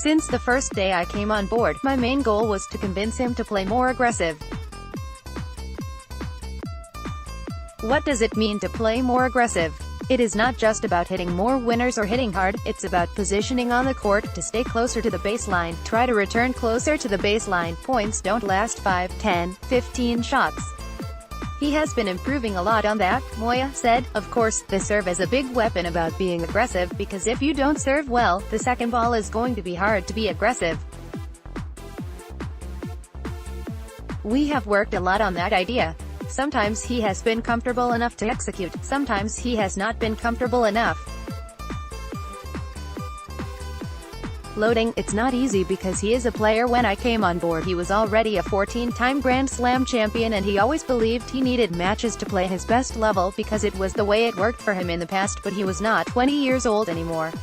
Since the first day I came on board, my main goal was to convince him to play more aggressive. What does it mean to play more aggressive? It is not just about hitting more winners or hitting hard, it's about positioning on the court, to stay closer to the baseline, try to return closer to the baseline, points don't last 5, 10, 15 shots. He has been improving a lot on that, Moya said. Of course, the serve is a big weapon about being aggressive, because if you don't serve well, the second ball is going to be hard to be aggressive. We have worked a lot on that idea. Sometimes he has been comfortable enough to execute, sometimes he has not been comfortable enough. Loading, it's not easy because he is a player. When I came on board he was already a 14-time Grand Slam champion and he always believed he needed matches to play his best level because it was the way it worked for him in the past, but he was not 20 years old anymore.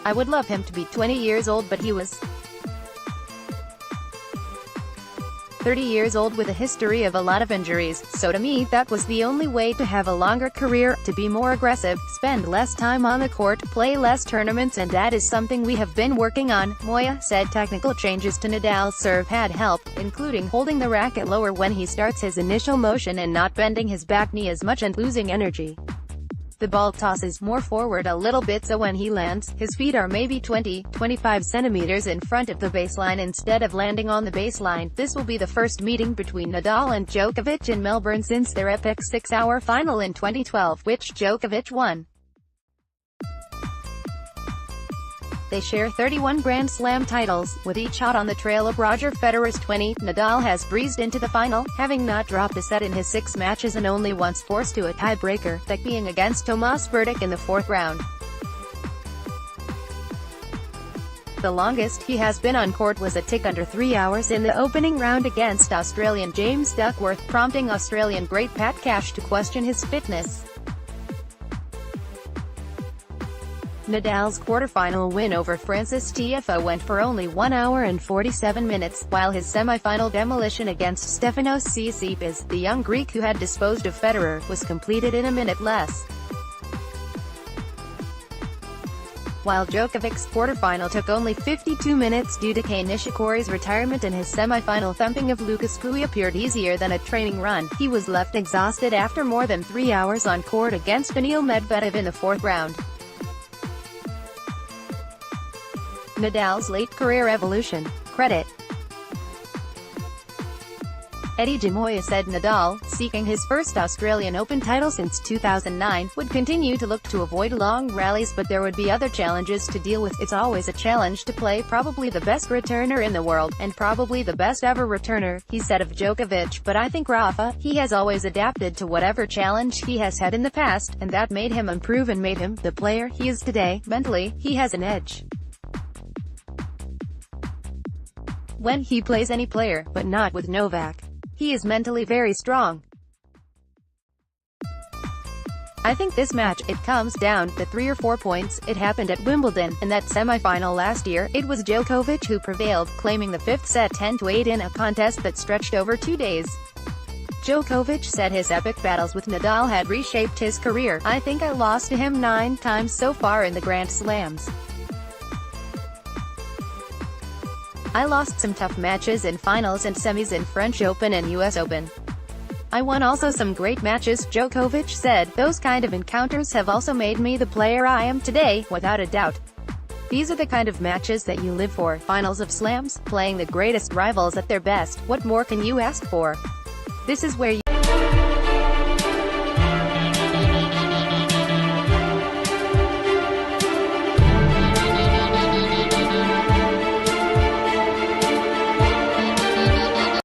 I would love him to be 20 years old, but he was 30 years old with a history of a lot of injuries, so to me that was the only way to have a longer career, to be more aggressive, spend less time on the court, play less tournaments, and that is something we have been working on, Moya said. Technical changes to Nadal's serve had helped, including holding the racket lower when he starts his initial motion and not bending his back knee as much and losing energy. The ball tosses more forward a little bit, so when he lands, his feet are maybe 20-25 centimeters in front of the baseline instead of landing on the baseline. This will be the first meeting between Nadal and Djokovic in Melbourne since their epic 6-hour final in 2012, which Djokovic won. They share 31 Grand Slam titles, with each hot on the trail of Roger Federer's 20. Nadal has breezed into the final, having not dropped a set in his 6 matches and only once forced to a tiebreaker, that being against Tomas Berdych in the 4th round. The longest he has been on court was a tick under 3 hours in the opening round against Australian James Duckworth, prompting Australian great Pat Cash to question his fitness. Nadal's quarterfinal win over Francis Tiafoe went for only 1 hour and 47 minutes, while his semi-final demolition against Stefanos Tsitsipas, the young Greek who had disposed of Federer, was completed in a minute less. While Djokovic's quarterfinal took only 52 minutes due to Kei Nishikori's retirement and his semi-final thumping of Lucas Pouille appeared easier than a training run, he was left exhausted after more than 3 hours on court against Daniil Medvedev in the 4th round. Nadal's late career evolution. Credit. Eddie Moya said Nadal, seeking his first Australian Open title since 2009, would continue to look to avoid long rallies, but there would be other challenges to deal with. It's always a challenge to play probably the best returner in the world, and probably the best ever returner, he said of Djokovic, but I think Rafa, he has always adapted to whatever challenge he has had in the past, and that made him improve and made him the player he is today. Mentally, he has an edge when he plays any player, but not with Novak. He is mentally very strong. I think this match, it comes down to 3 or 4 points. It happened at Wimbledon, in that semi-final last year. It was Djokovic who prevailed, claiming the 5th set 10-8 in a contest that stretched over 2 days. Djokovic said his epic battles with Nadal had reshaped his career. I think I lost to him 9 times so far in the Grand Slams. I lost some tough matches in finals and semis in French Open and US Open. I won also some great matches, Djokovic said. Those kind of encounters have also made me the player I am today, without a doubt. These are the kind of matches that you live for. Finals of slams, playing the greatest rivals at their best. What more can you ask for? This is where you